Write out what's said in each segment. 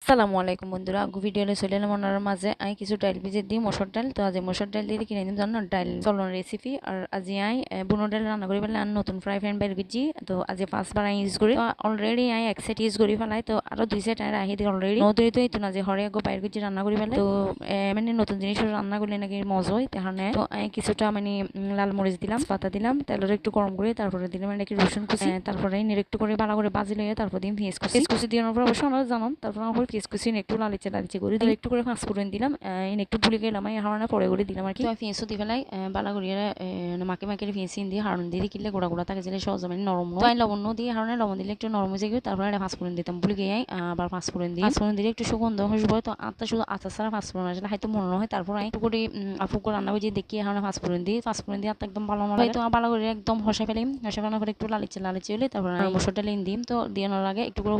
আসসালামু আলাইকুম বন্ধুরা, ভিডিও চলে এলাম ওনার মাঝে আই কিছু ডাইল ভিজে দিই মসুর ডাল। তো আজ মসুর ডাল দিয়ে কিনে দিন জানো ডাইল চলন রেসিপি। আর আজ আই বুনো ডাল রান্না করি পেলে আর নতুন ফ্রাই প্যান বাইর করছি। তো আজ 5 বার আই ইউজ করি। তো অলরেডি আই এক সেট ইউজ করি ফেলাই। তো আরো 2 সেট আই রাখি দিই অলরেডি নতুন। তো এই তো না যে হরে গো বাইর করছি রান্না করি পেলে। তো মানে নতুন জিনিস রান্না করলে নাকি মজা হয় তাহলে। তো আই কিছুটা মানে লাল মরিচ দিলাম, পাতা দিলাম, তেলের একটু গরম করে তারপরে দিলাম নাকি রসুন কুচি। তারপরে একটু করে ভালো করে বাজি লইয়ে তারপর দিন পেঁয়াজ কুচি দেওয়ার পর অবশ্য আমরা জানান। তারপর আমার পেঁয়াজ কুচি একটু লালিচে করে দিই, একটু করে পাঁচফোড়ন দিলাম, একটু ভুলে গেলাম এই হারানা পরে করে দিলাম আর কি। তো পেঁয়াজও দিয়ে ফেলাই বালা করিয়ে মাকে পেঁয়াজ দিয়ে হারণ দিয়ে কিনলে গোড়া গোড়া থাকে যেলে সহজ মানে নরম নয়। লবণ দিয়ে হারণে লবণ দিলে একটু নরম হয়ে যায়। তারপরে পাঁচফোড়ন দিতাম ভুলে গিয়ে আবার পাঁচফোড়ন দিলে একটু সুগন্ধ হসবো। তো আটটা শুধু আচার ছাড়া পাঁচফোড়ন আসলে হয়তো মনে হয়। তারপর একটু করে আপুকে রান্না করে দেখি হারণে পাঁচফোড়ন দিয়ে আটটা একদম ভালো নয়। তো বালা করে একদম হসে ফেলি, হসে ফেলার পরে একটু লালিচে হলে তারপর মসুরটা লিন দিম। তো দেওয়ানোর আগে একটু করে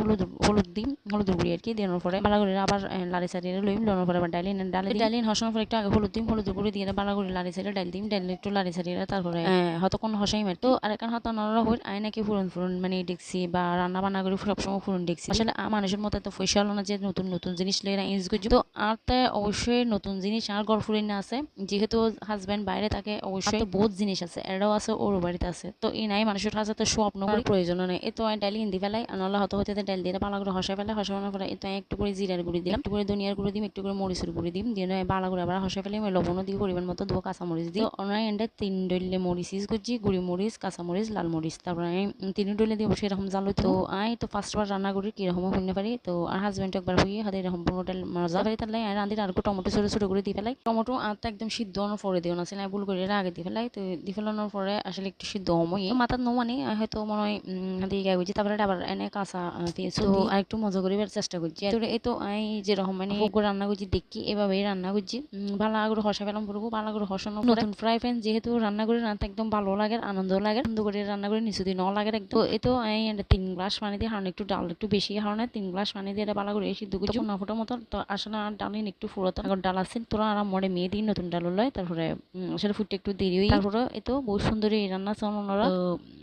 হলুদ দিম, হলুদ গুঁড়ি আর কি। দেওয়ানোর পরে বালা করে আবার লালি সারিয়ে লইম। লোনার পরে আবার ডালিন হসানোর পরে একটু আগে হলুদ গুঁড়ি দিয়ে বালা করে লালি সারিয়ে ডাল দিম। ডাল একটু লালি সারিয়ে তারপরে হতক্ষণ হসাই মার। তো আর এখন হতো নরম হইল আই নাকি ফুরন মানে দেখছি বা রান্না বান্না করে সবসময় ফুরন দেখছি। আসলে মানুষের মতো তো পয়সা হলো না যে নতুন জিনিস লইরা ইউজ করছি। তো আর তাই অবশ্যই নতুন জিনিস আর গড় ফুরিন না আছে। যেহেতু হাজব্যান্ড বাইরে থাকে অবশ্যই বহুত জিনিস আছে, এরাও আছে ওর বাড়িতে আছে। তো এই নাই মানুষের কাছে তো স্বপ্ন করে প্রয়োজন নেই। এ তো ডাল হিন্দি ফেলাই আনলা হতে ডাল দিয়ে পালা করে হসাই ফেলাই। হসানোর পরে এতো একটু করে জিরার গুঁড়ি দিলাম, একটু করে ধনিয়ার গুঁড়ি দিম, একটু করে মরিচের গুঁড়ি দিম। দিয়ে বালা করে আবার হসাই ফেলে লবণও দিয়ে পরিমাণ মতো দু কাঁচা মরিচ দিই। অনলাইন এন্ডে 3 ডলে মরিচ ইউজ করছি, গুঁড়ি মরিচ, কাঁচা মরিচ, লাল মরিচ। তারপরে আমি 3 ডলে দিয়ে বসে এরকম জাল। তো আই তো ফার্স্টবার রান্না করি কিরকম শুনতে পারি। তো আর হাজব্যান্ড একবার হইয়ে হাতে এরকম বুনো ডাল মজা পারি তাহলে রাঁধি। আর টমেটো ছোট করে দিয়ে ফেলাই। টমেটো আটটা একদম সিদ্ধ হওয়ার পরে দিও না ছিল ভুল করে আগে দিয়ে ফেলাই। তো দিয়ে ফেলানোর পরে আসলে একটু সিদ্ধ হমই মাথার নমানি হয়তো মনে হয় হাতে গায়ে বুঝি। তারপরে আবার এনে কাঁচা পেঁয়াজ তো আর একটু মজা করিবার চেষ্টা করছি। এই তো আই যেরকম মানে রান্না করছি দেখি এভাবেই রান্না করছি। ভালো করে হসা ফেলাম পুরো ভালো করে হসানো। নতুন ফ্রাই প্যান যেহেতু রান্না করে রান্না একদম ভালো লাগে, আনন্দ লাগে। আনন্দ করে রান্না করে নিচু দিয়ে ন লাগে একদম। তো এই 3 গ্লাস পানি দিয়ে হারণ একটু ডাল একটু বেশি হারণে 3 গ্লাস পানি দিয়ে ভালো করে সিদ্ধ করছি না ফুটার মতো। তো আসলে আর ডালিন একটু ফুরতো আগর ডাল আছে তোরা আরাম মরে মেয়ে দিন নতুন ডাল লয়। তারপরে সেটা ফুটতে একটু দেরি হই। তারপরে এতো বহুত সুন্দর এই রান্না চালানোরা।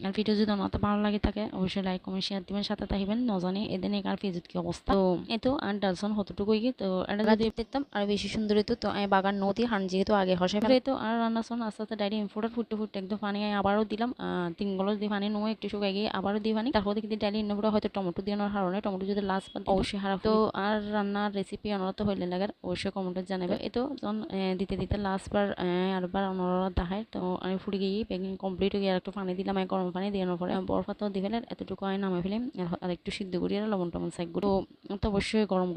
আর ভিডিও যদি অনাতে ভালো লাগে থাকে অবশ্যই লাইক কমেন্ট শেয়ার দিবেন, সাথে থাকবেন। নজানি এদিন আর ফেসবুক কি অবস্থা। তো এতো আর ডালসন হতটুকুই কি। তো এটা যদি দেখতাম আর বেশি সুন্দর হতো। তো আমি বাগান নদী হান যেহেতু আগে হসে ফেলে। তো আর রান্না শোন আস্তে আস্তে ডাইরি ফুটতে একদম পানি আবারও দিলাম 3 গ্লাস দিয়ে পানি নুয়ে একটু শুকাই গিয়ে আবারও দিয়ে পানি। তারপর দেখি ডাইলি ইন্নপুরা হয়তো টমেটো দিয়ে হারণে টমেটো যদি লাস্ট অবশ্যই হারা। তো আর রান্নার রেসিপি অনরত হইলে লাগার অবশ্যই কমেন্টে জানাবে। এতো যখন দিতে লাস্ট বার আরবার অনরত দেখায়। তো আমি ফুটে গিয়ে প্যাকিং কমপ্লিট হয়ে গিয়ে আর একটু পানি দিলাম গরম পানি দেওয়ার পরে বরফাতাও দিয়ে ফেলে এতটুকু নামে ফেলে আর একটু সিদ্ধ করিয়ে লবণ টবণ সাইড। তো অবশ্যই গরম